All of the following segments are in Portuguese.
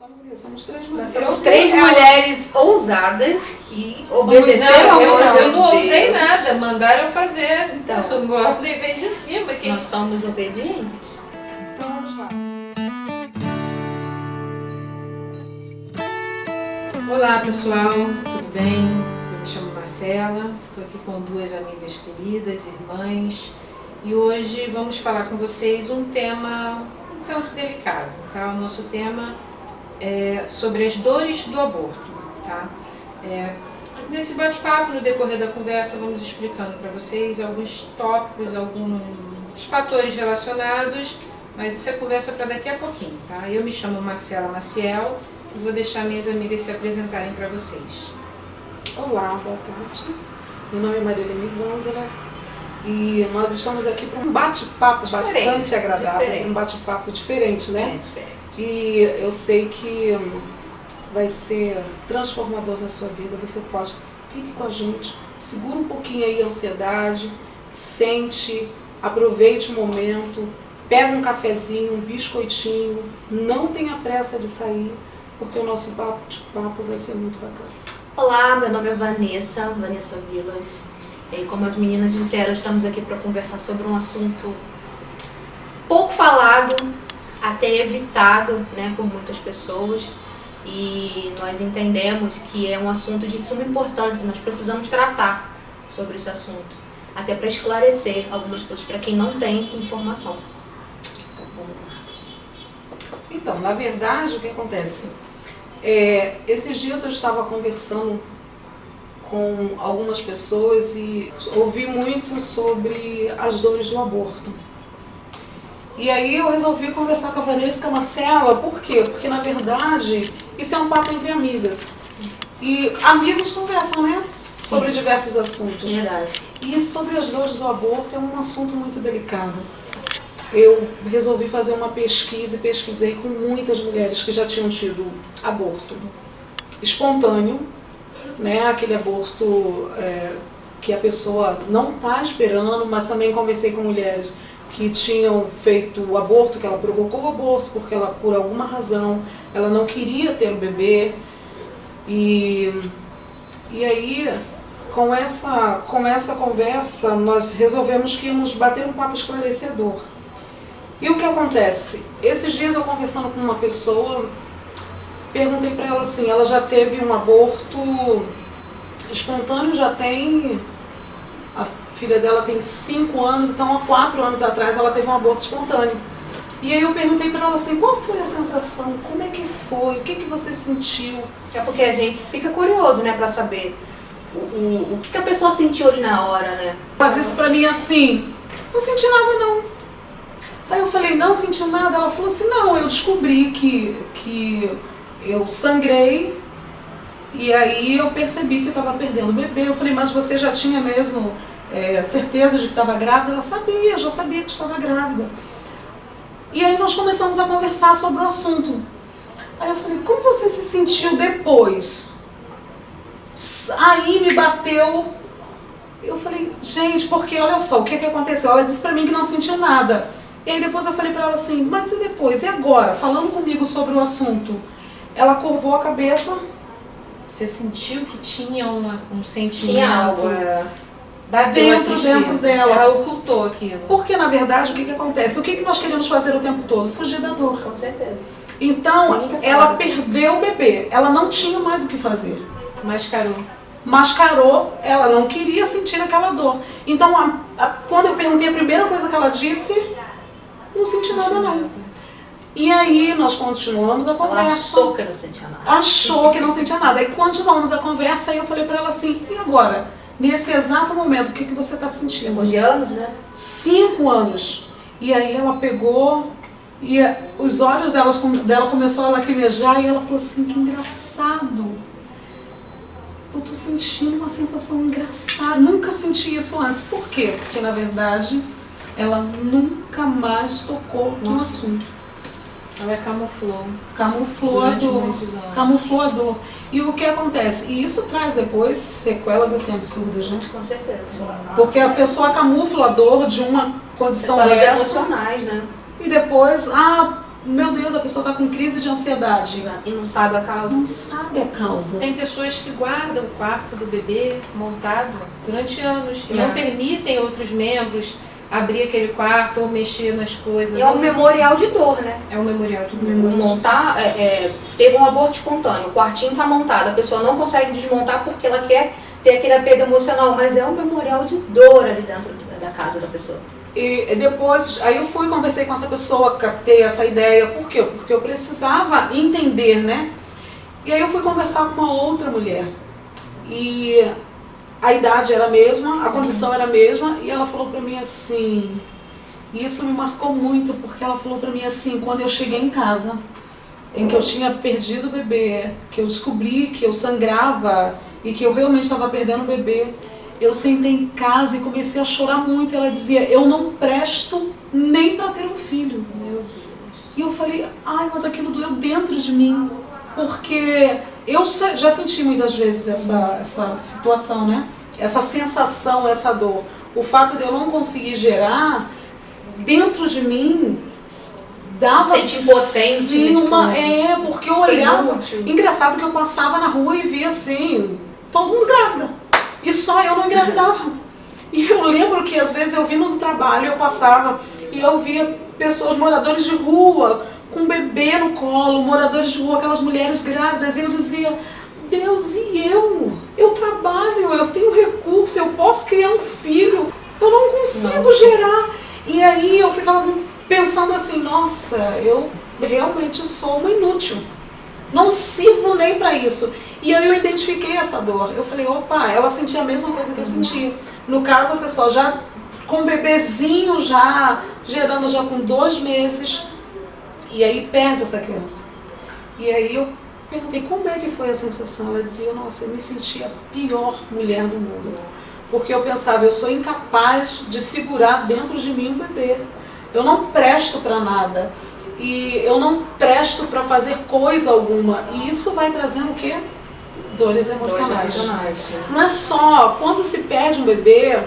Somos o quê? Somos três Nós mulheres. somos três mulheres ousadas que obedeceram a voz Eu não de ousei Deus. nada, mandaram eu fazer. Então. A ordem vem de cima. Quem... Nós somos obedientes. Então vamos lá. Olá pessoal, tudo bem? Eu me chamo Marcela, estou aqui com duas amigas queridas, irmãs, e hoje vamos falar com vocês um tema um tanto delicado, tá? O nosso tema é sobre as dores do aborto, tá? Nesse bate-papo, no decorrer da conversa, vamos explicando para vocês alguns tópicos, alguns fatores relacionados, mas isso é conversa para daqui a pouquinho, tá? Eu me chamo Marcela Maciel e vou deixar minhas amigas se apresentarem para vocês. Olá, boa tarde. Meu nome é Marilene Ganzara e nós estamos aqui para um bate-papo bastante agradável, diferente. um bate-papo diferente, né? É diferente. E eu sei que vai ser transformador na sua vida. Você pode, fique com a gente, segura um pouquinho aí a ansiedade, sente, aproveite o momento, pega um cafezinho, um biscoitinho, não tenha pressa de sair, porque o nosso bate-papo vai ser muito bacana. Olá, meu nome é Vanessa Vilas. E como as meninas disseram, estamos aqui para conversar sobre um assunto pouco falado, até evitado, né, por muitas pessoas. E nós entendemos que é um assunto de suma importância, nós precisamos tratar sobre esse assunto, até para esclarecer algumas coisas para quem não tem informação. Então, vamos lá. Então, na verdade, o que acontece? Esses dias eu estava conversando com algumas pessoas e ouvi muito sobre as dores do aborto. E aí eu resolvi conversar com a Vanessa e com a Marcela. Por quê? Porque, na verdade, isso é um papo entre amigas. E amigos conversam, né? Sobre diversos assuntos. Verdade. E sobre as dores do aborto é um assunto muito delicado. Eu resolvi fazer uma pesquisa e pesquisei com muitas mulheres que já tinham tido aborto espontâneo, né? Aquele aborto que a pessoa não está esperando, mas também conversei com mulheres que tinham feito o aborto, que ela provocou o aborto porque ela, por alguma razão, ela não queria ter o bebê. E aí, com essa conversa, nós resolvemos que íamos bater um papo esclarecedor. E o que acontece? Esses dias eu conversando com uma pessoa, perguntei para ela assim, ela já teve um aborto espontâneo, já tem... A filha dela tem 5 anos, então há 4 anos atrás ela teve um aborto espontâneo. E aí eu perguntei para ela assim, qual foi a sensação, como é que foi, o que você sentiu? É porque a gente fica curioso, né, para saber o que a pessoa sentiu ali na hora, né? Ela disse para mim assim, não senti nada não. Aí eu falei, não sentiu nada? Ela falou assim, não, eu descobri que eu sangrei e aí eu percebi que eu estava perdendo o bebê. Eu falei, mas você já tinha mesmo certeza de que estava grávida? Ela sabia, já sabia que estava grávida. E aí nós começamos a conversar sobre o assunto. Aí eu falei, como você se sentiu depois? Aí me bateu. Eu falei, gente, porque olha só, o que aconteceu? Ela disse pra mim que não sentiu nada. E aí depois eu falei pra ela assim, mas e depois? E agora? Falando comigo sobre o assunto. Ela curvou a cabeça. Você sentiu que tinha um sentimento? Tinha algo. Bateu a tristeza. Dentro dela. Ela ocultou aquilo. Porque na verdade o que acontece? O que nós queremos fazer o tempo todo? Fugir da dor. Com certeza. Então ela perdeu o bebê. Ela não tinha mais o que fazer. Mascarou, ela não queria sentir aquela dor. Então, quando eu perguntei a primeira coisa que ela disse, não senti nada não. E aí nós continuamos a conversa. Ela achou que não sentia nada. Achou que não sentia nada. Aí continuamos a conversa e eu falei pra ela assim, e agora? Nesse exato momento, o que você está sentindo? Depois de anos, né? 5 anos. E aí ela pegou e os olhos dela começou a lacrimejar e ela falou assim, que engraçado. Eu tô sentindo uma sensação engraçada. Nunca senti isso antes. Por quê? Porque na verdade ela nunca mais tocou no assunto. Ela camuflou. Camuflou a dor. Muitos anos. Camuflou a dor. E o que acontece? E isso traz depois sequelas assim absurdas, né? Com certeza. Porque a pessoa camufla a dor de uma condição Sequelas dessa. emocionais, né? E depois, meu Deus, a pessoa está com crise de ansiedade. E não sabe a causa. Não sabe a causa. Tem pessoas que guardam o quarto do bebê montado durante anos e não permitem outros membros abrir aquele quarto ou mexer nas coisas. É um memorial de dor, né? É um memorial de dor. Montar, teve um aborto espontâneo, o quartinho tá montado, a pessoa não consegue desmontar porque ela quer ter aquele apego emocional, mas é um memorial de dor ali dentro da casa da pessoa. E depois, aí eu fui, conversei com essa pessoa, captei essa ideia. Por quê? Porque eu precisava entender, né? E aí eu fui conversar com uma outra mulher. E a idade era a mesma, a condição era a mesma, e ela falou pra mim assim, e isso me marcou muito, porque ela falou pra mim assim, quando eu cheguei em casa, em que eu tinha perdido o bebê, que eu descobri que eu sangrava e que eu realmente estava perdendo o bebê, eu sentei em casa e comecei a chorar muito. Ela dizia, eu não presto nem para ter um filho. Meu Deus. E eu falei, ai, mas aquilo doeu dentro de mim. Porque eu já senti muitas vezes essa situação, né? Essa sensação, essa dor. O fato de eu não conseguir gerar, dentro de mim, dava sente impotente, sim, porque eu olhava. Inútil. Engraçado que eu passava na rua e via assim, todo mundo grávida. E só eu não engravidava. E eu lembro que às vezes eu vindo do trabalho, eu passava e eu via pessoas, moradores de rua, com bebê no colo, moradores de rua, aquelas mulheres grávidas, e eu dizia, Deus, e eu? Eu trabalho, eu tenho recurso, eu posso criar um filho, eu não consigo gerar. E aí eu ficava pensando assim, nossa, eu realmente sou uma inútil, não sirvo nem para isso. E aí eu identifiquei essa dor, eu falei, opa, ela sentia a mesma coisa que eu sentia. No caso, a pessoa já com o bebezinho, já gerando já com 2 meses, e aí perde essa criança. E aí eu perguntei como é que foi a sensação. Ela dizia, nossa, eu me sentia a pior mulher do mundo. Porque eu pensava, eu sou incapaz de segurar dentro de mim um bebê. Eu não presto para nada. E eu não presto para fazer coisa alguma. E isso vai trazendo o quê? Dores emocionais. Não é só quando se perde um bebê,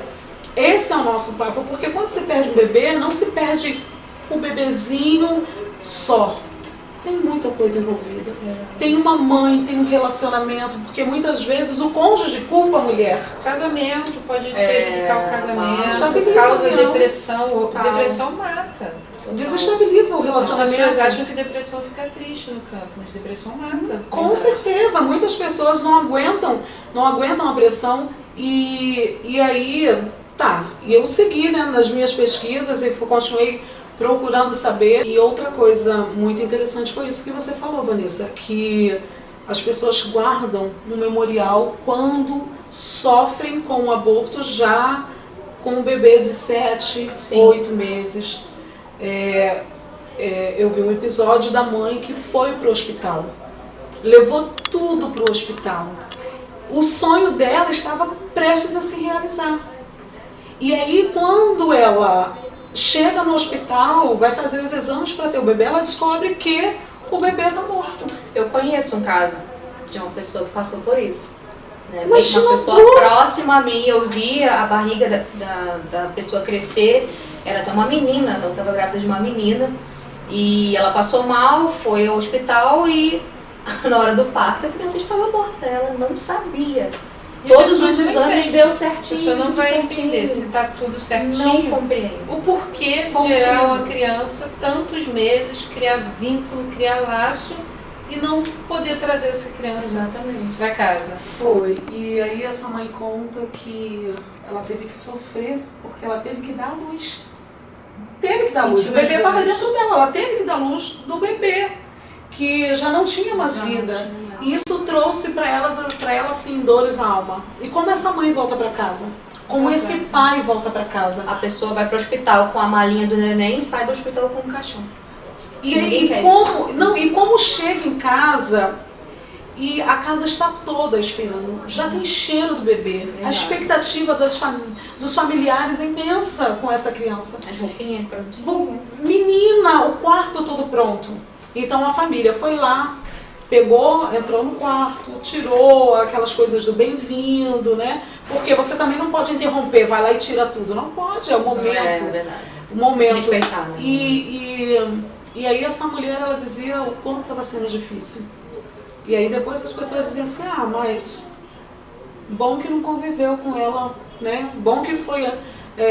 esse é o nosso papo. Porque quando se perde um bebê, não se perde o bebezinho só. Tem muita coisa envolvida. Tem uma mãe, tem um relacionamento, porque muitas vezes o cônjuge culpa a mulher. O casamento pode prejudicar o casamento, desestabiliza, causa não. depressão. Depressão mata. Desestabiliza o As relacionamento. pessoas acham que depressão fica triste no campo, mas depressão mata. Com certeza, muitas pessoas não aguentam a pressão e aí, tá, e eu segui, né, nas minhas pesquisas e continuei procurando saber. E outra coisa muito interessante foi isso que você falou, Vanessa, que as pessoas guardam no memorial quando sofrem com o aborto já com um bebê de 7, 8 meses. Eu vi um episódio da mãe que foi para o hospital, levou tudo para o hospital. O sonho dela estava prestes a se realizar. E aí quando ela chega no hospital, vai fazer os exames para ter o bebê, ela descobre que o bebê está morto. Eu conheço um caso de uma pessoa que passou por isso. Né? Imagina Uma pessoa a dor. próxima a mim, eu via a barriga da pessoa crescer, era até uma menina, ela estava grávida de uma menina, e ela passou mal, foi ao hospital e na hora do parto a criança estava morta, ela não sabia. E a Todos pessoa os não exames entende. deu A certinho, pessoa não tudo vai certinho. entender se está tudo certinho. Não compreende. O porquê de gerar uma criança tantos meses, criar vínculo, criar laço e não poder trazer essa criança Exatamente. para casa. Foi. E aí essa mãe conta que ela teve que sofrer porque ela teve que dar a luz. Teve que dar luz. O Sentiu as bebê estava dores. dentro dela. Ela teve que dar luz do bebê, que já não tinha mais Já vida. não tinha. E isso trouxe para ela assim, dores na alma. E como essa mãe volta para casa? Como esse pai volta para casa? A pessoa vai pro hospital com a malinha do neném e sai do hospital com o caixão. E Ninguém aí, quer como chega em casa e a casa está toda esperando, já tem cheiro do bebê. A Verdade. expectativa dos familiares é imensa com essa criança. As roupinhas prontinhas. Menina, o quarto todo pronto. Então a família foi lá, pegou, entrou no quarto, tirou aquelas coisas do bem-vindo, né? Porque você também não pode interromper, vai lá e tira tudo. Não pode, é o momento. É verdade. O momento. Respeitar, né? E E aí essa mulher, ela dizia o quanto estava sendo difícil. E aí depois as pessoas diziam assim, mas bom que não conviveu com ela, né? Bom que foi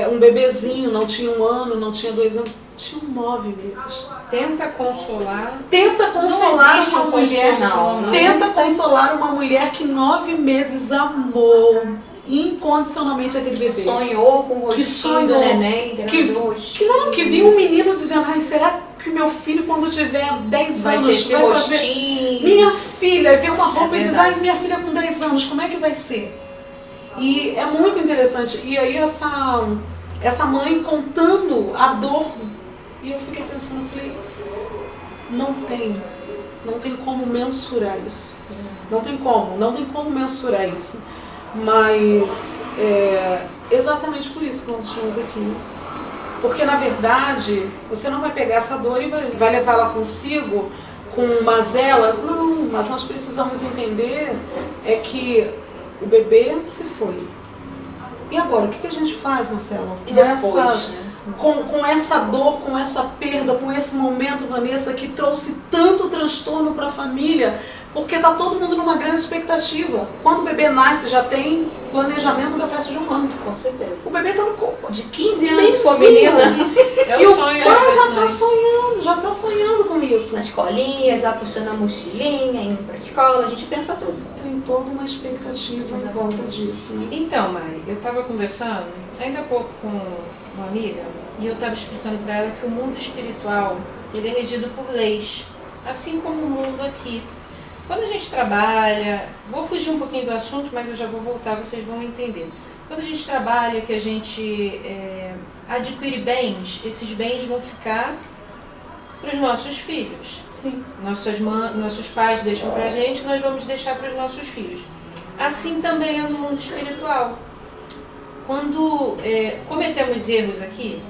um bebezinho, não tinha 1 ano, não tinha 2 anos, tinha 9 meses. Tenta consolar. Tenta consolar uma mulher. não. Tenta consolar uma mulher que 9 meses amou incondicionalmente aquele bebê. Sonhou com o Que rostinho sonhou. do neném, Que viu um menino dizendo, será que meu filho quando tiver 10 vai anos ter esse vai fazer... rostinho. Minha filha, vê uma roupa e diz, verdade. minha filha com 10 anos, como é que vai ser? E é muito interessante. E aí essa mãe contando a dor. E eu fiquei pensando, eu falei, não tem como mensurar isso. Não tem como mensurar isso. Mas exatamente por isso que nós estamos aqui. Né? Porque na verdade, você não vai pegar essa dor e vai levá-la consigo com mazelas. Não, mas nós precisamos entender que o bebê se foi. E agora, o que a gente faz, Marcela? Com essa dor, com essa perda, com esse momento, Vanessa, que trouxe tanto transtorno para a família, porque está todo mundo numa grande expectativa. Quando o bebê nasce, já tem planejamento da festa de 1 ano. Com certeza. O bebê está no corpo. De 15 anos com a menina. E o pai já está sonhando com isso. Na escolinha, já puxando a mochilinha, indo para a escola, a gente pensa tudo. Tem toda uma expectativa em volta disso, né? Então, Mari, eu estava conversando ainda há pouco com uma amiga e eu estava explicando para ela que o mundo espiritual ele é regido por leis, assim como o mundo aqui. Quando a gente trabalha, vou fugir um pouquinho do assunto, mas eu já vou voltar, vocês vão entender. Quando a gente trabalha, que a gente adquire bens, esses bens vão ficar para os nossos filhos. Sim. Nossos pais deixam para a gente, nós vamos deixar para os nossos filhos. Assim também é no mundo espiritual. Quando cometemos erros aqui,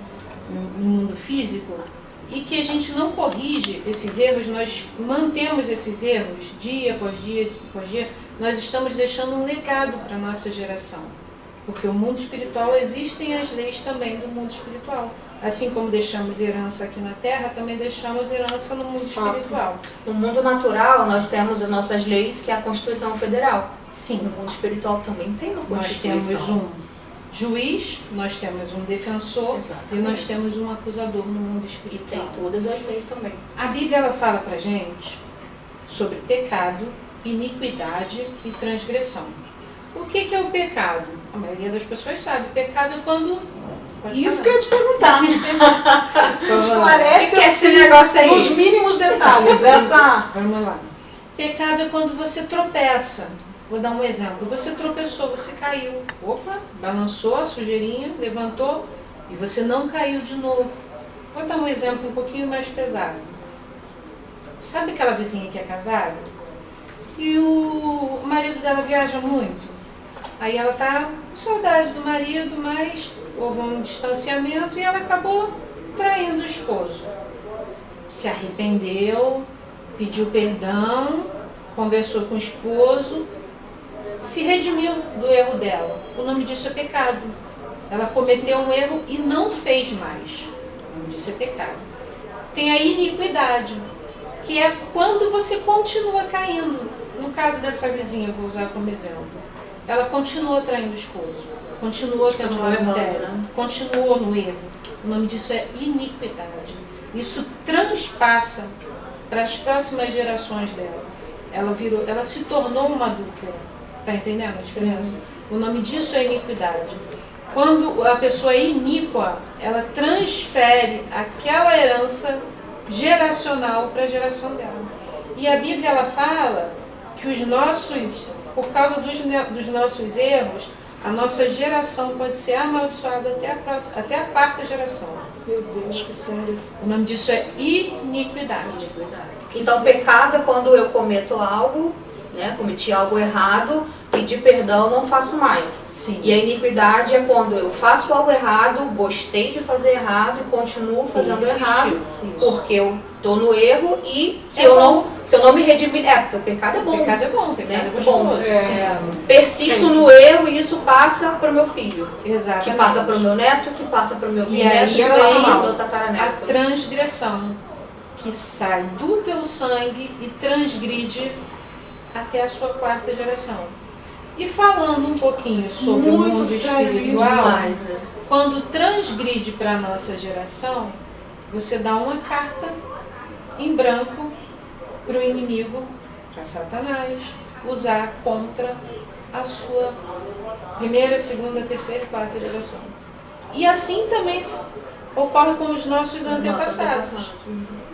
no mundo físico, e que a gente não corrige esses erros, nós mantemos esses erros dia após dia, nós estamos deixando um legado para a nossa geração. Porque o mundo espiritual, existem as leis também do mundo espiritual. Assim como deixamos herança aqui na Terra, também deixamos herança no mundo espiritual. No mundo natural, nós temos as nossas leis, que é a Constituição Federal. Sim. No mundo espiritual também tem uma Constituição. Nós temos um juiz, nós temos um defensor. Exatamente. E nós temos um acusador no mundo E espiritual. tem todas as leis também. A Bíblia ela fala pra gente sobre pecado, iniquidade e transgressão. O que é o pecado? A maioria das pessoas sabe. Pecado é quando... Isso que eu ia te perguntar. Esclarece O que é esse negócio aí? nos mínimos detalhes. Vamos lá. Pecado é quando você tropeça. Vou dar um exemplo. Você tropeçou, você caiu. Opa, balançou a sujeirinha, levantou e você não caiu de novo. Vou dar um exemplo um pouquinho mais pesado. Sabe aquela vizinha que é casada? E o marido dela viaja muito? Aí ela tá com saudade do marido, mas houve um distanciamento e ela acabou traindo o esposo. Se arrependeu, pediu perdão, conversou com o esposo, se redimiu do erro dela. O nome disso é pecado. Ela cometeu um erro e não fez mais. O nome disso é pecado. Tem a iniquidade, que é quando você continua caindo. No caso dessa vizinha, eu vou usar como exemplo. Ela continuou traindo o esposo, continuou tendo um adultério, continuou no erro. O nome disso é iniquidade. Isso transpassa para as próximas gerações dela. Ela se tornou uma adúltera. Está entendendo a diferença? O nome disso é iniquidade. Quando a pessoa é iníqua, ela transfere aquela herança geracional para a geração dela. E a Bíblia ela fala que por causa dos nossos erros, a nossa geração pode ser amaldiçoada até a 4ª geração. Meu Deus, que sério. O nome disso é iniquidade. Então, pecado é quando eu cometo algo, né, cometi algo errado, pedi perdão, não faço mais. Sim. E a iniquidade é quando eu faço algo errado, gostei de fazer errado e continuo fazendo errado, porque eu estou no erro e se eu não me redimir, porque o pecado é bom. O pecado é bom, o pecado é gostoso. Persisto no erro e isso passa para o meu filho. Exatamente. Que passa para o meu neto, que passa para o meu E aí bisneto, que passa para o meu tataraneto. A transgressão, que sai do teu sangue e transgride até a sua quarta geração. E falando um pouquinho sobre o mundo espiritual, né? quando transgride para a nossa geração, você dá uma carta em branco para o inimigo, para Satanás, usar contra a sua primeira, segunda, terceira e quarta geração. E assim também ocorre com os nossos antepassados.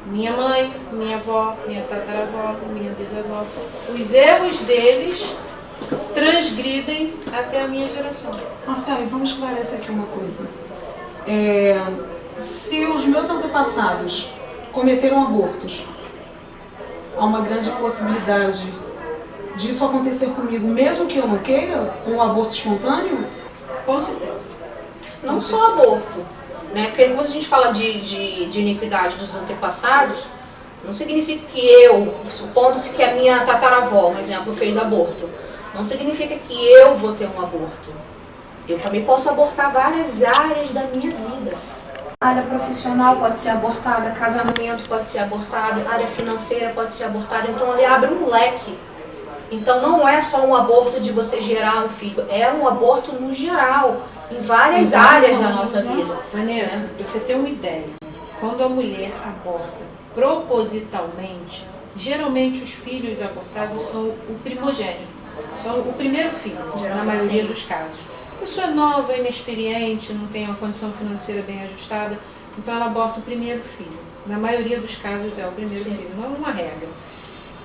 Minha mãe, minha avó, minha tataravó, minha bisavó. Os erros deles transgridem até a minha geração. Marcela, vamos esclarecer aqui uma coisa. Se os meus antepassados cometeram abortos, há uma grande possibilidade disso acontecer comigo, mesmo que eu não queira, com o aborto espontâneo? Com certeza. Não só aborto, né? Porque quando a gente fala de iniquidade dos antepassados, não significa que eu, supondo-se que a minha tataravó, um exemplo, fez aborto, não significa que eu vou ter um aborto. Eu também posso abortar várias áreas da minha vida. A área profissional pode ser abortada, casamento pode ser abortado, área financeira pode ser abortada, então ele abre um leque. Então não é só um aborto de você gerar um filho, é um aborto no geral, em várias áreas da nossa vida. Vanessa, para você ter uma ideia, quando a mulher aborta propositalmente, geralmente os filhos abortados são o primogênito, são o primeiro filho, na maioria dos casos. Pessoa nova, inexperiente, não tem uma condição financeira bem ajustada, então ela aborta o primeiro filho. Na maioria dos casos é o primeiro filho, não é uma regra.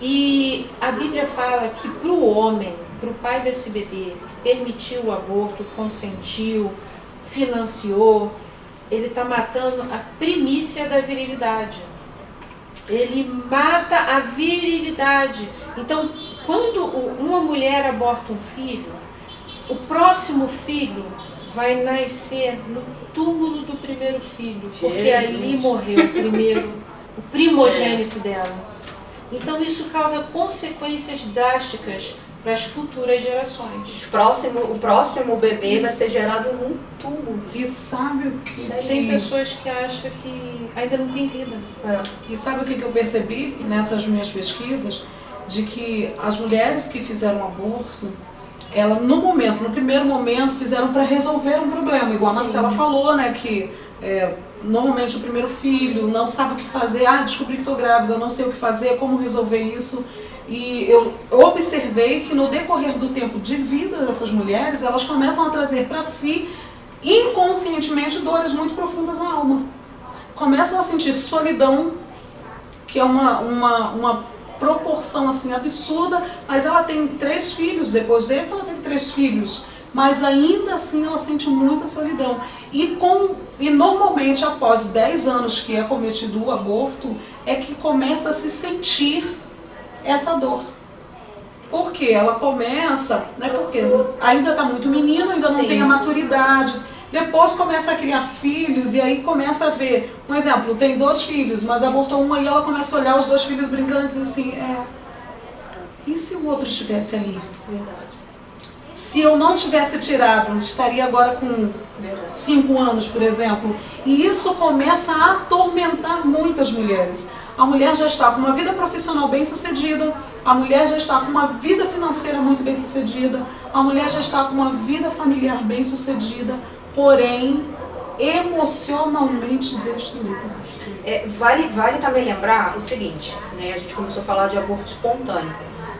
E a Bíblia fala que para o homem, para o pai desse bebê, que permitiu o aborto, consentiu, financiou, ele está matando a primícia da virilidade. Ele mata a virilidade. Então, quando uma mulher aborta um filho, o próximo filho vai nascer no túmulo do primeiro filho, porque ali morreu o primeiro, o primogênito dela. Então isso causa consequências drásticas para as futuras gerações. O próximo bebê vai ser gerado num túmulo. E sabe o que... Tem pessoas que acham que ainda não tem vida. E sabe o que eu percebi nessas minhas pesquisas? De que as mulheres que fizeram aborto, ela no primeiro momento, fizeram para resolver um problema. Igual a Marcela falou, né, que normalmente o primeiro filho não sabe o que fazer, descobri que estou grávida, não sei o que fazer, como resolver isso. E eu observei que no decorrer do tempo de vida dessas mulheres, elas começam a trazer para si, inconscientemente, dores muito profundas na alma. Começam a sentir solidão, que é uma proporção assim absurda, mas ela tem 3 filhos, depois desse ela teve 3 filhos, mas ainda assim ela sente muita solidão. E normalmente após 10 anos que é cometido o aborto, é que começa a se sentir essa dor. Porque ela começa, né, porque ainda está muito menino, ainda não tem a maturidade. Depois começa a criar filhos e aí começa a ver, um exemplo, tem 2 filhos, mas abortou um, aí ela começa a olhar os 2 filhos brincando e diz assim, e se o outro estivesse ali? Verdade. Se eu não tivesse tirado, estaria agora com 5 anos, por exemplo. E isso começa a atormentar muitas mulheres. A mulher já está com uma vida profissional bem sucedida, a mulher já está com uma vida financeira muito bem sucedida, a mulher já está com uma vida familiar bem sucedida, porém emocionalmente destruída. Vale também lembrar o seguinte, né, a gente começou a falar de aborto espontâneo,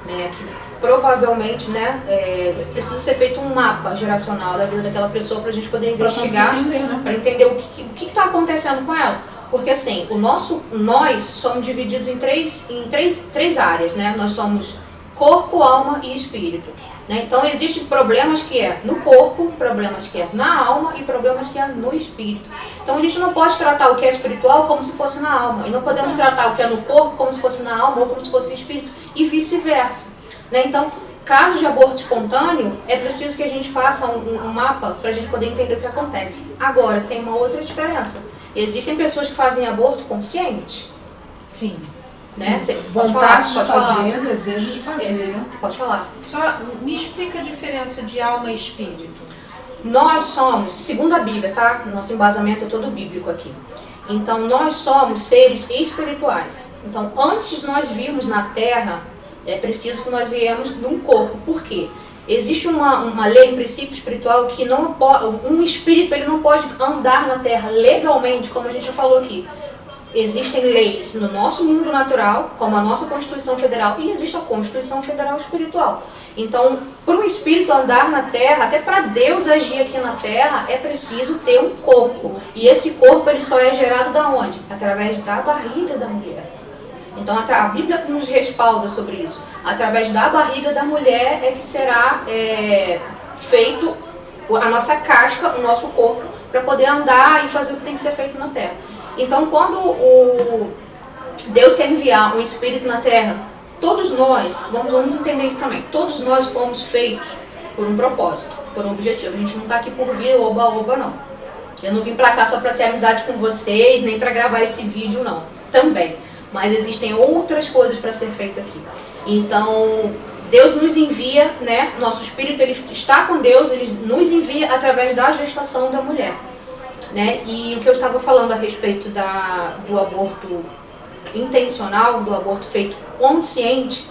né, que provavelmente, né, precisa ser feito um mapa geracional da vida daquela pessoa para a gente poder investigar, para entender o que está acontecendo com ela. Porque assim, nós somos divididos em três áreas, né? Nós somos corpo, alma e espírito. Né? Então existem problemas que é no corpo, problemas que é na alma e problemas que é no espírito. Então a gente não pode tratar o que é espiritual como se fosse na alma. E não podemos tratar o que é no corpo como se fosse na alma ou como se fosse no espírito. E vice-versa. Né? Então, caso de aborto espontâneo, é preciso que a gente faça um mapa para a gente poder entender o que acontece. Agora, tem uma outra diferença. Existem pessoas que fazem aborto consciente. Sim. Né? Vontade de fazer, desejo de fazer. Pode falar. Só me explica a diferença de alma e espírito. Nós somos, segundo a Bíblia, tá? Nosso embasamento é todo bíblico aqui. Então nós somos seres espirituais. Então antes de nós virmos na Terra, é preciso que nós viemos num corpo. Por quê? Existe uma lei, um princípio espiritual que não pode, um espírito ele não pode andar na Terra legalmente, como a gente já falou aqui. Existem leis no nosso mundo natural, como a nossa Constituição Federal, e existe a Constituição Federal Espiritual. Então, para um espírito andar na Terra, até para Deus agir aqui na Terra, é preciso ter um corpo. E esse corpo ele só é gerado da onde? Através da barriga da mulher. Então a Bíblia nos respalda sobre isso. Através da barriga da mulher é que será feito a nossa casca, o nosso corpo, para poder andar e fazer o que tem que ser feito na Terra. Então quando Deus quer enviar um Espírito na Terra, todos nós, vamos entender isso também, todos nós fomos feitos por um propósito, por um objetivo. A gente não está aqui por vir oba-oba não. Eu não vim para cá só para ter amizade com vocês, nem para gravar esse vídeo não, também. Mas existem outras coisas para ser feito aqui. Então, Deus nos envia, né? Nosso espírito ele está com Deus, ele nos envia através da gestação da mulher, né? E o que eu estava falando a respeito do aborto intencional, do aborto feito consciente,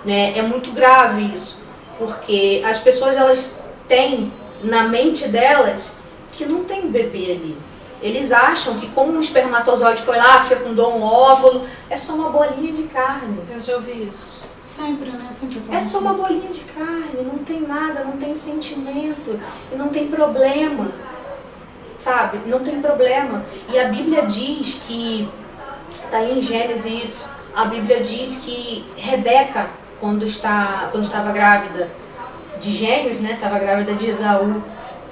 né? É muito grave isso, porque as pessoas elas têm na mente delas que não tem bebê ali. Eles acham que como um espermatozoide foi lá, fecundou um óvulo, é só uma bolinha de carne. Eu já ouvi isso. Sempre, né? Sempre É só uma bolinha de carne, não tem nada, não tem sentimento, e não tem problema, sabe? Não tem problema. E a Bíblia diz que, está aí em Gênesis isso, a Bíblia diz que Rebeca, quando estava grávida de gêmeos, né? Estava grávida de Esaú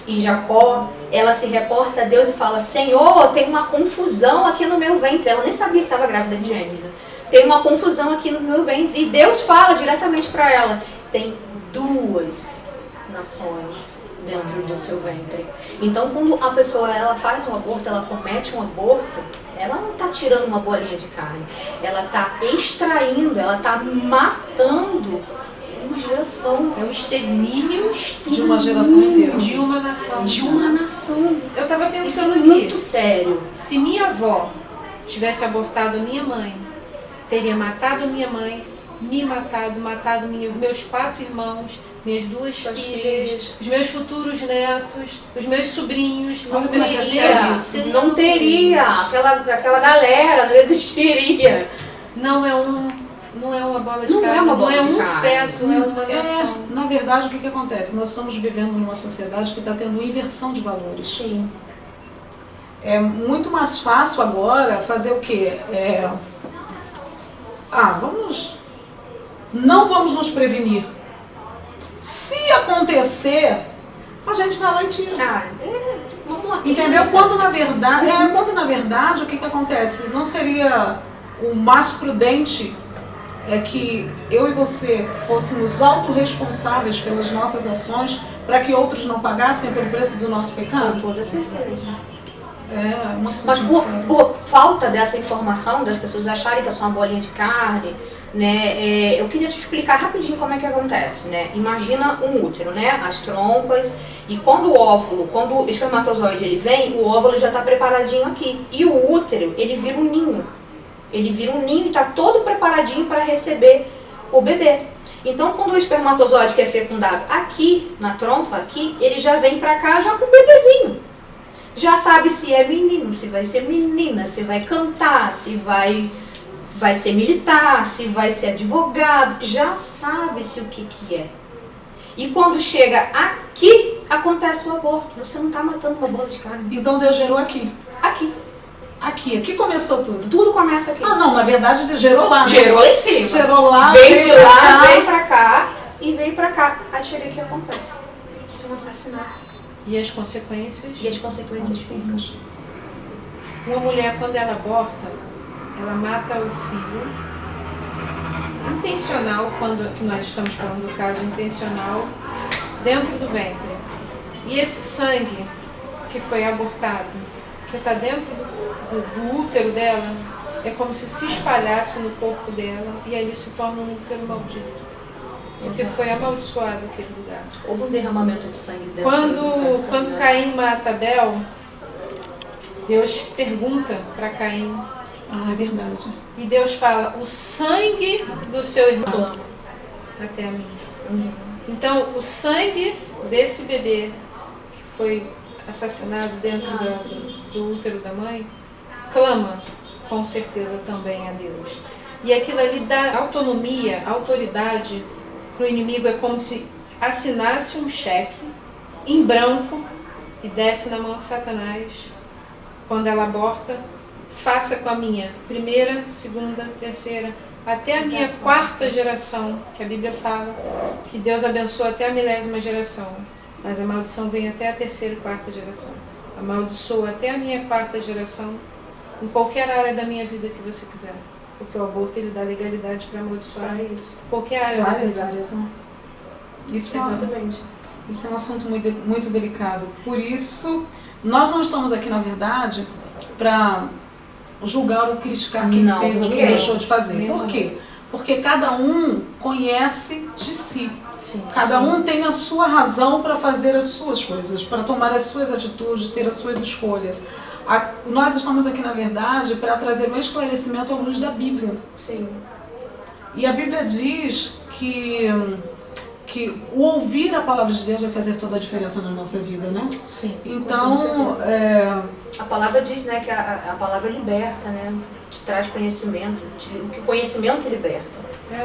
e Jacó, ela se reporta a Deus e fala: Senhor, tem uma confusão aqui no meu ventre. Ela nem sabia que estava grávida de gêmeos, né? Tem uma confusão aqui no meu ventre. E Deus fala diretamente para ela: tem 2 nações dentro do seu ventre. Então quando a pessoa ela faz um aborto, ela comete um aborto, ela não está tirando uma bolinha de carne, ela está extraindo, ela está matando uma geração. É o extermínio de uma geração inteira. de uma nação. De uma nação. Eu estava Isso pensando é aqui, muito sério. se minha avó tivesse abortado minha mãe, teria matado minha mãe, me matado meus 4 irmãos, minhas 2 filhas, os meus futuros netos, os meus sobrinhos. Olha como é que é Teria, sério. não teria, aquela galera não existiria. Não é uma bola de Não carne, é uma bola não é de um carne. feto, é uma nação. Na verdade, o que acontece? Nós estamos vivendo numa sociedade que está tendo inversão de valores. Sim. É muito mais fácil agora fazer o quê? Não vamos nos prevenir. Se acontecer, a gente vai lá e tira. Vamos lá. Entendeu? Quando na verdade o que acontece? Não seria o mais prudente que eu e você fôssemos autorresponsáveis pelas nossas ações para que outros não pagassem pelo preço do nosso Com pecado? toda certeza. Mas por falta dessa informação, das pessoas acharem que é só uma bolinha de carne, né? Eu queria te explicar rapidinho como é que acontece, né? Imagina um útero, né? As trompas, e quando o espermatozoide ele vem, o óvulo já está preparadinho aqui. E o útero, ele vira um ninho. Ele vira um ninho e está todo preparadinho para receber o bebê. Então, quando o espermatozoide que é fecundado aqui, na trompa, aqui, ele já vem para cá já com o bebezinho. Já sabe se é menino, se vai ser menina, se vai cantar, se vai ser militar, se vai ser advogado, já sabe-se o que é. E quando chega aqui, acontece o aborto. Você não está matando uma bola de carne. Então Deus gerou aqui. Aqui começou tudo. Tudo começa aqui. Não, na verdade Deus gerou lá. Gerou lá em cima. Gerou lá, veio de lá, cá. veio pra cá e veio pra cá. Aí chega aqui e acontece. Isso é um assassinato. E as consequências? E as consequências ficam. Uma mulher, quando ela aborta, ela mata o filho intencional, que nós estamos falando do caso intencional, dentro do ventre. E esse sangue que foi abortado, que está dentro do útero dela, é como se espalhasse no corpo dela e ali se torna um útero maldito. Porque foi amaldiçoado aquele lugar. Houve um derramamento de sangue dentro. Quando Caim mata Abel, Deus pergunta para Caim, Ah, é verdade. e Deus fala, o sangue do seu irmão Clama. até a mim. Então, o sangue desse bebê que foi assassinado dentro do útero da mãe, clama com certeza também a Deus. E aquilo ali dá autonomia, autoridade para o inimigo. É como se assinasse um cheque em branco e desse na mão de Satanás. Quando ela aborta, faça com a minha primeira, segunda, terceira, até a minha quarta geração, que a Bíblia fala que Deus abençoa até a 1000ª geração, mas a maldição vem até a terceira e quarta geração. Amaldiçoa até a minha quarta geração, em qualquer área da minha vida que você quiser, porque o aborto ele dá legalidade para amaldiçoar Isso. qualquer área da Várias vida. áreas, né? Isso é, Exatamente. isso é um assunto muito delicado. Por isso, nós não estamos aqui, na verdade, para julgar ou criticar quem Não, fez ou quem ninguém. deixou de fazer. Nem Por quê? Porque cada um conhece de si. Sim, Cada sim. um tem a sua razão para fazer as suas coisas, para tomar as suas atitudes, ter as suas escolhas. Nós estamos aqui, na verdade, para trazer um esclarecimento à luz da Bíblia. Sim. E a Bíblia diz que o ouvir a palavra de Deus vai fazer toda a diferença na nossa vida, né? Sim. Então, A palavra diz, né, que a palavra liberta, né? Te traz conhecimento, o que o conhecimento liberta.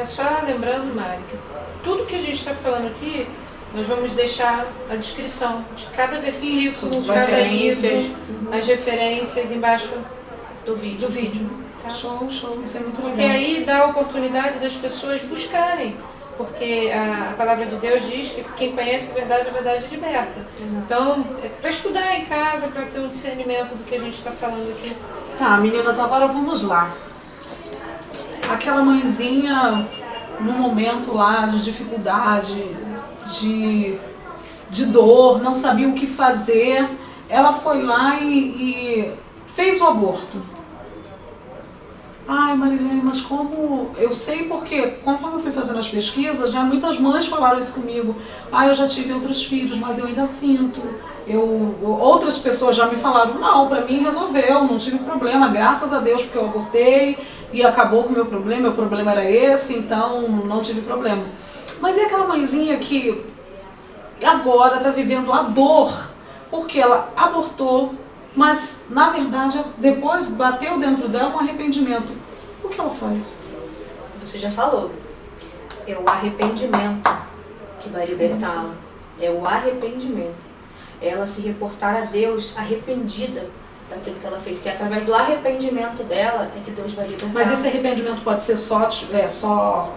Só lembrando, Mari, que tudo que a gente está falando aqui, nós vamos deixar a descrição de cada versículo, Isso, de cada referências. livro, as referências embaixo Do vídeo. do vídeo. Tá? show, isso é muito Porque legal. aí dá a oportunidade das pessoas buscarem. Porque a palavra de Deus diz que quem conhece a verdade liberta. Exato. Então, para estudar em casa, para ter um discernimento do que a gente está falando aqui. Tá, meninas, agora vamos lá. Aquela mãezinha, num momento lá de dificuldade, de dor, não sabia o que fazer, ela foi lá e fez o aborto. Ai, Marilene, mas como... Eu sei porque, conforme eu fui fazendo as pesquisas, né, muitas mães falaram isso comigo. Ah, eu já tive outros filhos, mas eu ainda sinto. Outras pessoas já me falaram, não, pra mim resolveu, não tive problema, graças a Deus, porque eu abortei e acabou com o meu problema era esse, então não tive problemas. Mas e aquela mãezinha que agora está vivendo a dor, porque ela abortou, mas, na verdade, depois bateu dentro dela um arrependimento. O que ela faz? Você já falou. É o arrependimento que vai libertá-la. É o arrependimento. É ela se reportar a Deus arrependida daquilo que ela fez. Que através do arrependimento dela é que Deus vai libertar. Mas esse arrependimento pode ser só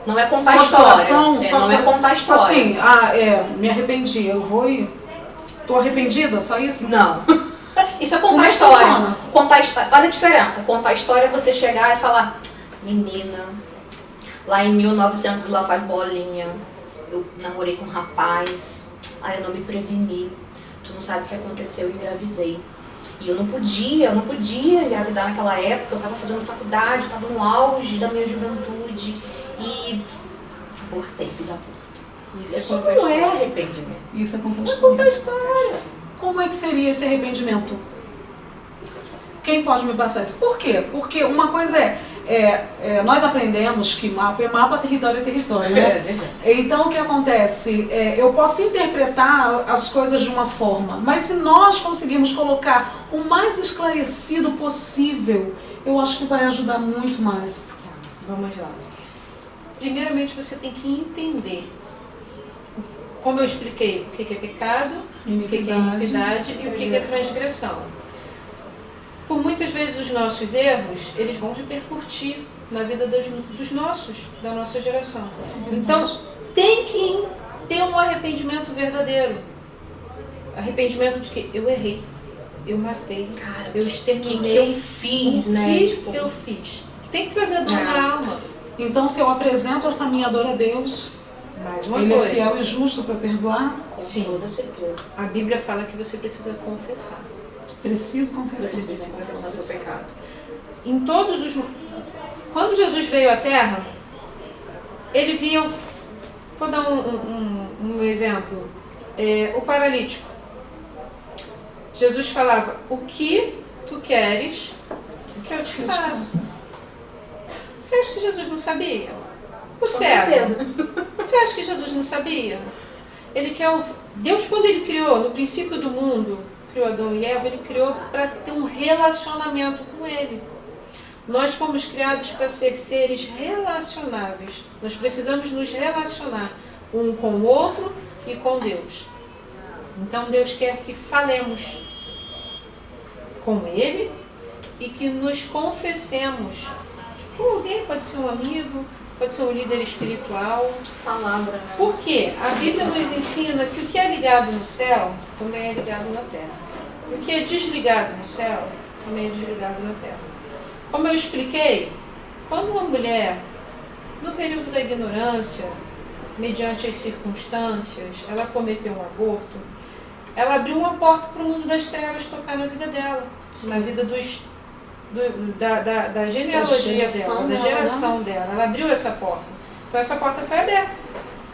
não é contar só a história. coração, Não é contar a história. Assim, me arrependi, eu vou e... Tô arrependida, só isso? Não. Isso é Como contar é a que história. funciona? Contar a história. Olha a diferença. Contar a história é você chegar e falar: menina, lá em 1900 lá faz bolinha, eu namorei com um rapaz, aí eu não me preveni, tu não sabe o que aconteceu, eu engravidei. E eu não podia engravidar naquela época, eu estava fazendo faculdade, estava no auge da minha juventude e abortei, fiz aborto. Isso não é arrependimento. Isso é contar a Isso é contar a história. história. Como é que seria esse arrependimento? Quem pode me passar isso? Por quê? Porque uma coisa nós aprendemos que mapa é mapa, território é território, né? Então o que acontece? Eu posso interpretar as coisas de uma forma, mas se nós conseguirmos colocar o mais esclarecido possível, eu acho que vai ajudar muito mais. Vamos lá. Primeiramente você tem que entender, como eu expliquei, o que é pecado, o que é iniquidade e o que é transgressão. Por muitas vezes os nossos erros, eles vão repercutir na vida da nossa geração. Então, tem que ter um arrependimento verdadeiro. Arrependimento de que eu errei, eu matei, Cara, eu o exterminei, que eu fiz, o né? que Tipo, eu fiz. Tem que trazer a dor na alma. Então se eu apresento essa minha dor a Deus, Mais uma Ele coisa. é fiel e justo para perdoar? com Sim. toda certeza. A Bíblia fala que você precisa confessar. Preciso confessar. Você Precisa confessar seu pecado. Em todos os... Quando Jesus veio à Terra, ele via... Vou dar um exemplo. O paralítico. Jesus falava, o que tu tu queres que eu te faça. Você acha que Jesus não sabia? O cego. Você acha que Jesus não sabia? Ele quer Deus, quando ele criou, no princípio do mundo, criou Adão e Eva, ele criou para ter um relacionamento com ele. Nós fomos criados para ser seres relacionáveis. Nós precisamos nos relacionar um com o outro e com Deus. Então Deus quer que falemos com Ele e que nos confessemos. Com alguém, pode ser um amigo, pode ser um líder espiritual. Palavra, né? Por quê? A Bíblia nos ensina que o que é ligado no céu também é ligado na terra. O que é desligado no céu também é desligado na terra. Como eu expliquei, quando uma mulher, no período da ignorância, mediante as circunstâncias, ela cometeu um aborto, ela abriu uma porta para o mundo das trevas tocar na vida dela, na vida da genealogia dela, da geração dela. Ela abriu essa porta. Então essa porta foi aberta,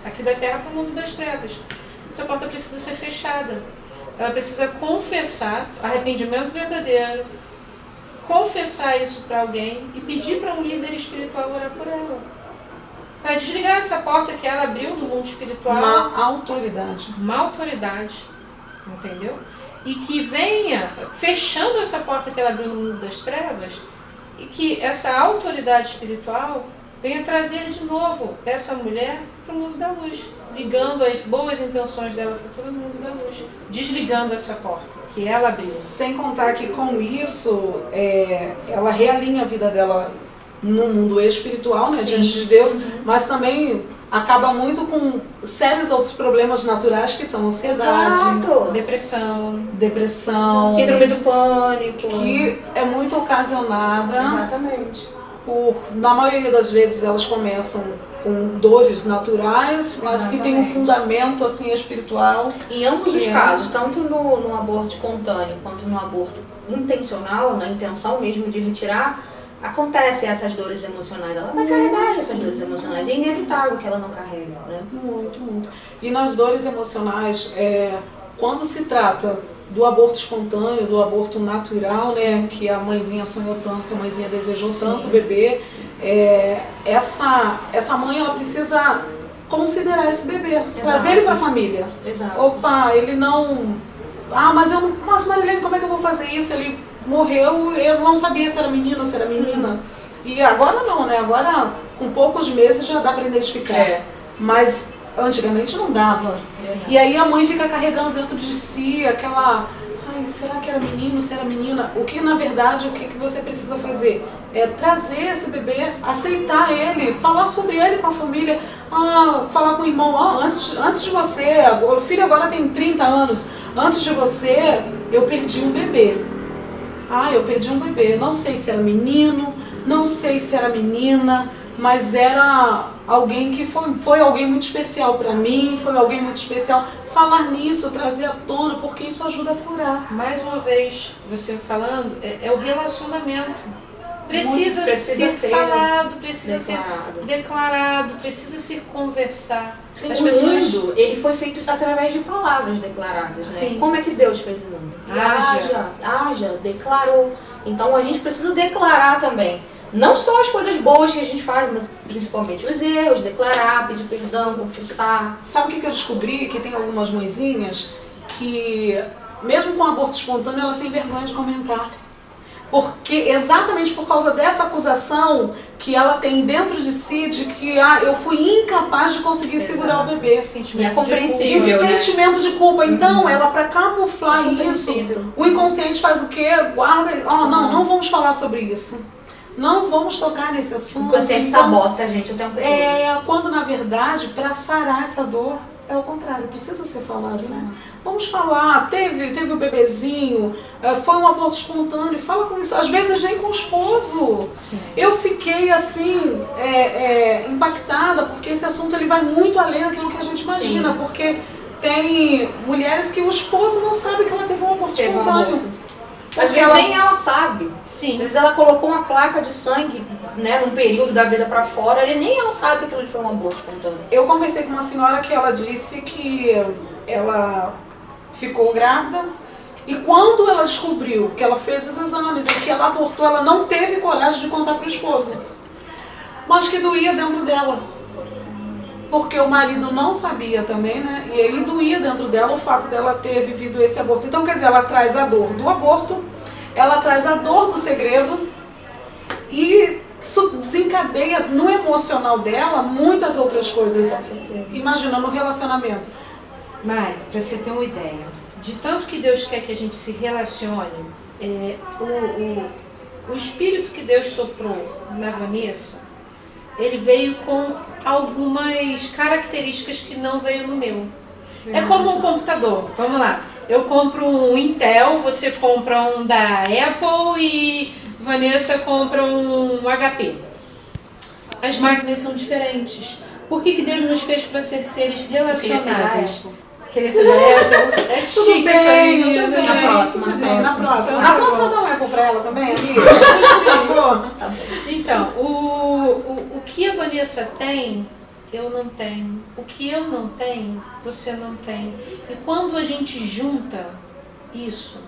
aqui da terra para o mundo das trevas. Essa porta precisa ser fechada. Ela precisa confessar arrependimento verdadeiro, confessar isso para alguém e pedir para um líder espiritual orar por ela. Para desligar essa porta que ela abriu no mundo espiritual. Uma autoridade. Uma autoridade, entendeu? E que venha fechando essa porta que ela abriu no mundo das trevas e que essa autoridade espiritual venha trazer de novo essa mulher para o mundo da luz, ligando as boas intenções dela futura no mundo da luz, desligando essa porta que ela abriu. Sem contar que com isso, ela realinha a vida dela no mundo espiritual, né, diante de Deus, mas também acaba muito com sérios outros problemas naturais que são ansiedade, depressão, síndrome do pânico, que é muito ocasionada. Exatamente. Na maioria das vezes elas começam com dores naturais, mas que tem um fundamento assim espiritual. Em ambos os casos, tanto no aborto espontâneo quanto no aborto intencional, na intenção mesmo de retirar, acontecem essas dores emocionais. Ela vai carregar essas dores emocionais. É inevitável que ela não carregue, né? Muito, muito. E nas dores emocionais, quando se trata do aborto espontâneo, do aborto natural, né, que a mãezinha sonhou tanto, que a mãezinha desejou tanto o bebê, essa mãe ela precisa considerar esse bebê, trazer ele para a família. Exato. Opa, ele não... mas Marilene, como é que eu vou fazer isso? Ele morreu, eu não sabia se era menino ou se era menina. E agora não, né? Agora, com poucos meses já dá para identificar. Mas antigamente não dava. E aí a mãe fica carregando dentro de si aquela... Ai, será que era menino, se era menina? O que, na verdade, o que você precisa fazer? É trazer esse bebê, aceitar ele, falar sobre ele com a família, falar com o irmão, antes de você, o filho agora tem 30 anos, antes de você, eu perdi um bebê. Eu perdi um bebê, não sei se era menino, não sei se era menina, mas era alguém que foi alguém muito especial para mim, foi alguém muito especial. Falar nisso, trazer à tona, porque isso ajuda a curar. Mais uma vez, você falando, é o relacionamento. Precisa ser falado, precisa ser declarado, precisa se conversar. As pessoas... mundo, ele foi feito através de palavras declaradas, né? Como é que Deus fez o mundo? Haja, declarou. Então a gente precisa declarar também. Não só as coisas boas que a gente faz, mas principalmente os erros, declarar, pedir perdão, confessar. Sabe o que eu descobri? Que tem algumas mãezinhas que, mesmo com aborto espontâneo, elas têm vergonha de comentar. Porque exatamente por causa dessa acusação que ela tem dentro de si de que eu fui incapaz de conseguir segurar o bebê. É compreensível, o sentimento de culpa. Então, ela, para camuflar isso, o inconsciente faz o quê? Guarda, não vamos falar sobre isso. Não vamos tocar nesse assunto. O inconsciente sabota a gente o tempo todo. Quando na verdade, para sarar essa dor, é o contrário, precisa ser falado, né? Vamos falar, teve o bebezinho, foi um aborto espontâneo, fala com isso, às vezes nem com o esposo. Sim. Eu fiquei assim, impactada, porque esse assunto ele vai muito além daquilo que a gente imagina, porque tem mulheres que o esposo não sabe que ela teve um aborto espontâneo. Às vezes nem ela sabe. Sim. Às vezes ela colocou uma placa de sangue, né, num período da vida pra fora, e nem ela sabe que aquilo foi um aborto espontâneo. Eu conversei com uma senhora que ela disse que ela ficou grávida E quando ela descobriu que ela fez os exames e que ela abortou, ela não teve coragem de contar para o esposo. Mas que doía dentro dela. Porque o marido não sabia também, né? E aí doía dentro dela o fato dela ter vivido esse aborto. Então, quer dizer, ela traz a dor do aborto, ela traz a dor do segredo e isso desencadeia no emocional dela muitas outras coisas. Imagina, no relacionamento. Mari, para você ter uma ideia, de tanto que Deus quer que a gente se relacione, o espírito que Deus soprou na Vanessa, ele veio com algumas características que não veio no meu. É como um computador, vamos lá. Eu compro um Intel, você compra um da Apple e Vanessa compra um HP. As máquinas são diferentes. Por que Deus nos fez para ser seres relacionados? Queria ser da Apple. É chique essa menina. Na próxima. Na próxima dá um Apple pra ela também, amiga? Então, o que a Vanessa tem, eu não tenho. O que eu não tenho, você não tem. E quando a gente junta isso,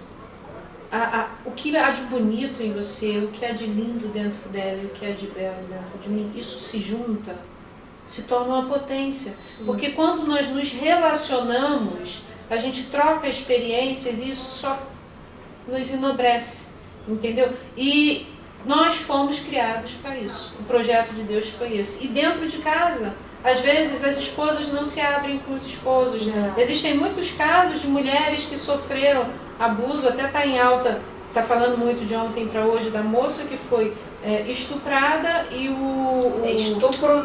o que há de bonito em você, o que há de lindo dentro dela e o que há de belo dentro de mim, isso se junta, se torna uma potência. Sim. Porque quando nós nos relacionamos, a gente troca experiências e isso só nos enobrece, entendeu? E nós fomos criados para isso. O projeto de Deus foi esse. E dentro de casa, às vezes as esposas não se abrem com os esposos. Existem muitos casos de mulheres que sofreram abuso, até está em alta, está falando muito de ontem para hoje, da moça que foi estuprada e o estupro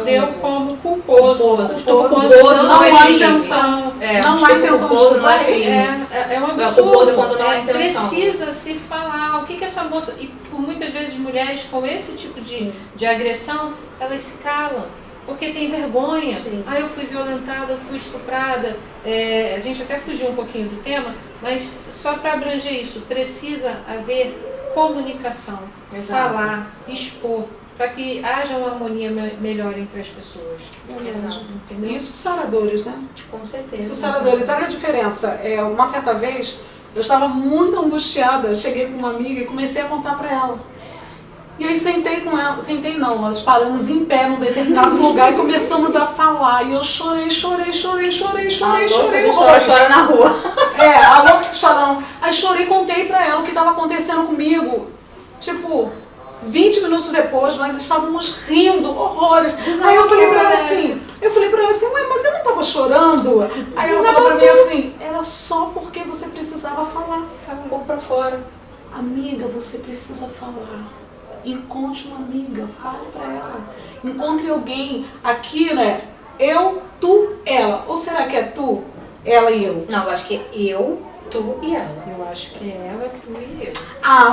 deu como culposo. Não há intenção. Não há intenção de estuprar. É um absurdo. Quando não há intenção. Precisa se falar. O que essa moça... E por muitas vezes mulheres com esse tipo de agressão, elas se calam. Porque tem vergonha. Sim. Eu fui violentada, eu fui estuprada. A gente até fugiu um pouquinho do tema, mas só para abranger isso, precisa haver comunicação. Exato. Falar, expor, para que haja uma harmonia melhor entre as pessoas. Exato. E isso sara dores, né? Com certeza. Isso sara dores. Olha a diferença. Uma certa vez, eu estava muito angustiada, cheguei com uma amiga e comecei a contar para ela. E aí sentei com ela, nós paramos em pé num determinado lugar e começamos a falar. E eu chorei. Chora na rua. A louca que chorão. Aí chorei, contei pra ela o que estava acontecendo comigo. Tipo, 20 minutos depois, nós estávamos rindo, horrores. Aí eu falei pra ela assim, ué, mas eu não estava chorando? Aí ela falou pra mim assim, era só porque você precisava falar. Pôr pra fora. Amiga, você precisa falar. Encontre uma amiga, fale pra ela. Encontre alguém. Aqui, né? Eu, tu, ela. Ou será que é tu, ela e eu? Não, eu acho que é eu, tu e ela. Eu acho que é ela, tu e eu.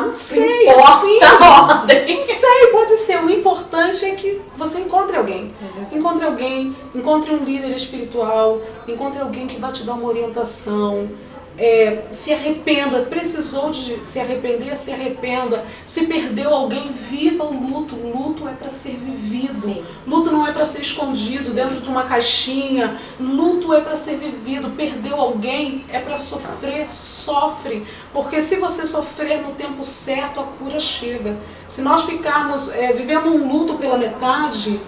Não sei. Ordem. Não sei, pode ser. O importante é que você encontre alguém. Encontre alguém, encontre um líder espiritual, encontre alguém que vai te dar uma orientação. Se arrependa, precisou de se arrepender, se arrependa. Se perdeu alguém, viva o luto. Luto é para ser vivido. Sim. Luto não é para ser escondido dentro de uma caixinha. Luto é para ser vivido. Perdeu alguém, é para sofrer, sofre. Porque se você sofrer no tempo certo, a cura chega. Se nós ficarmos vivendo um luto pela metade,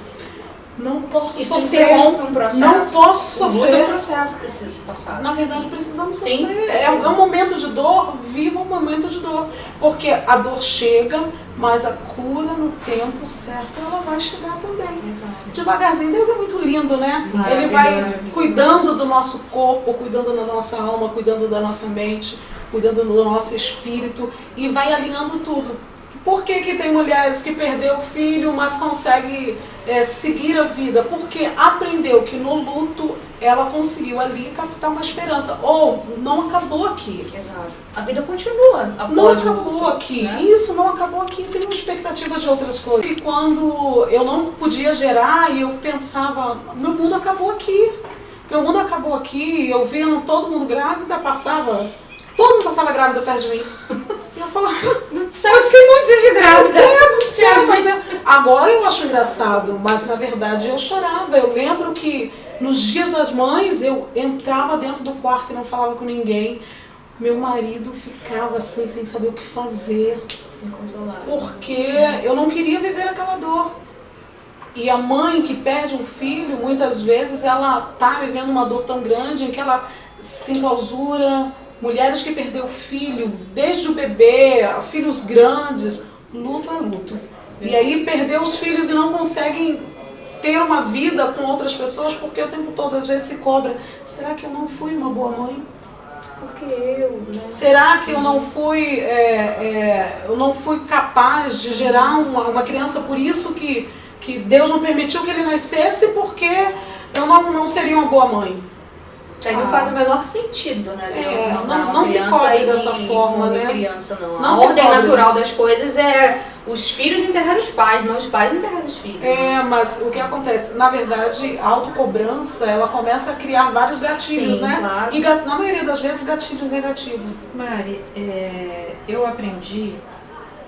não posso sofrer. Isso interrompe um processo. Não posso sofrer. O processo precisa ser passado. Na verdade, precisamos sofrer. Sim. É um momento de dor, viva um momento de dor. Porque a dor chega, mas a cura no tempo certo, ela vai chegar também. Exato. Devagarzinho. Deus é muito lindo, né? Ele vai cuidando do nosso corpo, cuidando da nossa alma, cuidando da nossa mente, cuidando do nosso espírito e vai alinhando tudo. Por que tem mulheres que perdeu o filho, mas consegue seguir a vida? Porque aprendeu que no luto ela conseguiu ali captar uma esperança. Ou não acabou aqui. Exato. A vida continua após não acabou luto, aqui. Né? Isso não acabou aqui. Tenho expectativas de outras coisas. E quando eu não podia gerar e eu pensava, meu mundo acabou aqui. Meu mundo acabou aqui. Eu vendo todo mundo grávida, todo mundo passava grávida perto de mim. Eu falava, saiu segundos de grávida. Do céu, agora eu acho engraçado, mas na verdade eu chorava. Eu lembro que nos dias das mães eu entrava dentro do quarto e não falava com ninguém. meu marido ficava assim, sem saber o que fazer, Inconsolável. porque eu não queria viver aquela dor. E a mãe que perde um filho, muitas vezes ela está vivendo uma dor tão grande em que ela se enclausura. Mulheres que perderam filho desde o bebê, filhos grandes, luto é luto. E aí perdeu os filhos e não conseguem ter uma vida com outras pessoas porque o tempo todo às vezes se cobra. Será que eu não fui uma boa mãe? Porque eu, né? Será que eu não fui, capaz de gerar uma criança, por isso que Deus não permitiu que ele nascesse, porque eu não seria uma boa mãe? Aí não faz o menor sentido, né? Deus não se cobre dessa forma, né? Criança, não. Não A se ordem cobre. natural das coisas é os filhos enterrar os pais, não os pais enterrar os filhos. Mas o que acontece? Na verdade, a autocobrança, ela começa a criar vários gatilhos, Sim, né? claro. E na maioria das vezes, gatilhos negativos. Mari, eu aprendi,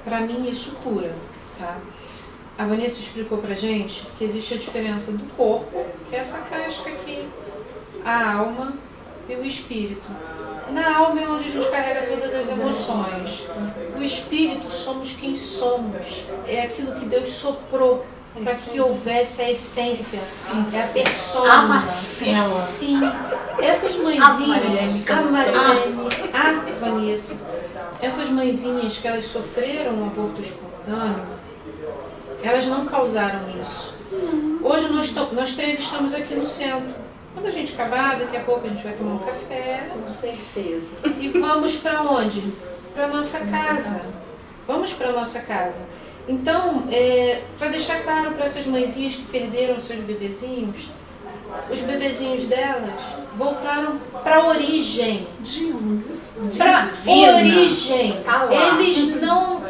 pra mim isso cura, tá? A Vanessa explicou pra gente que existe a diferença do corpo, que é essa casca aqui, a alma e o espírito. Na alma é onde a gente carrega todas as emoções. O espírito somos quem somos. É aquilo que Deus soprou para que houvesse a essência. É a persona. A Marcela. Sim. Essas mãezinhas, A a Marilene, a Vanessa, essas mãezinhas que elas sofreram um aborto espontâneo, elas não causaram isso. Hoje nós três estamos aqui no centro. Quando a gente acabar, daqui a pouco a gente vai tomar um café. Com certeza. E vamos para onde? Para nossa casa. Vamos para nossa casa. Então, para deixar claro para essas mãezinhas que perderam seus bebezinhos, os bebezinhos delas voltaram para a origem. Para origem. Tá lá. Eles não...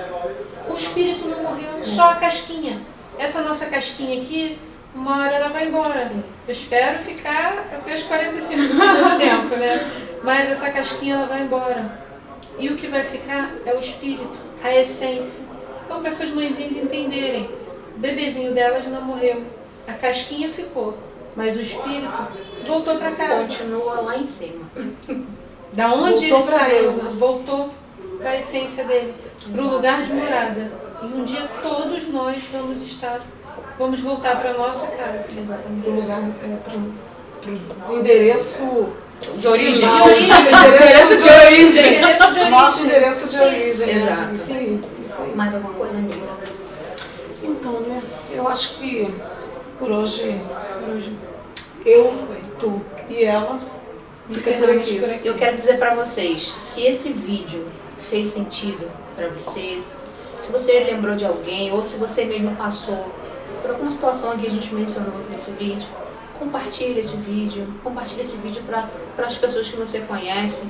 O espírito não morreu, só a casquinha. Essa nossa casquinha aqui, uma hora ela vai embora. Sim. Eu espero ficar até os 45 do segundo tempo, né? Mas essa casquinha ela vai embora. E o que vai ficar é o espírito, a essência. Então, para essas mãezinhas entenderem, o bebezinho delas não morreu. A casquinha ficou, mas o espírito voltou para casa. Continua lá em cima. Da onde Voltou ele pra saiu, Deus, né? voltou para a essência dele, para o lugar de morada. E um dia todos nós vamos voltar para nossa casa. Exatamente. Pro lugar, pro endereço De origem. final, De origem. endereço de origem. Endereço de origem. Nosso endereço de Sim. origem. né? Exato. Isso aí, isso aí. Mais alguma coisa, amiga? Então, né, eu acho que por hoje eu, tu e ela fica por aqui. Eu quero dizer pra vocês, se esse vídeo fez sentido pra você, se você lembrou de alguém ou se você mesmo passou por alguma situação que a gente mencionou nesse vídeo, compartilhe esse vídeo para as pessoas que você conhece,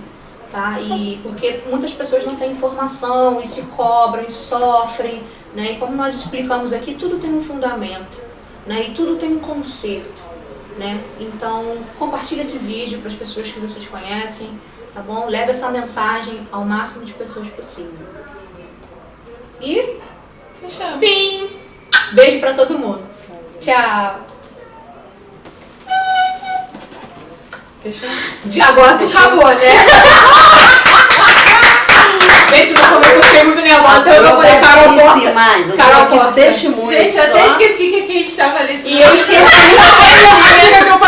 tá? E porque muitas pessoas não têm informação e se cobram e sofrem, né? E como nós explicamos aqui, tudo tem um fundamento, né? E tudo tem um conserto, né? Então, compartilhe esse vídeo para as pessoas que vocês conhecem, tá bom? Leve essa mensagem ao máximo de pessoas possível. E Fechamos. fim! Beijo pra todo mundo. Tchau! Fechamos. De agora tu acabou, né? Gente, no começo eu fiquei muito nervosa, então eu não falei Carol Porta. Mais, eu Carol tô aqui Porta. testemunha Gente, eu só. até esqueci que a Kate estava ali. E eu esqueci também. que eu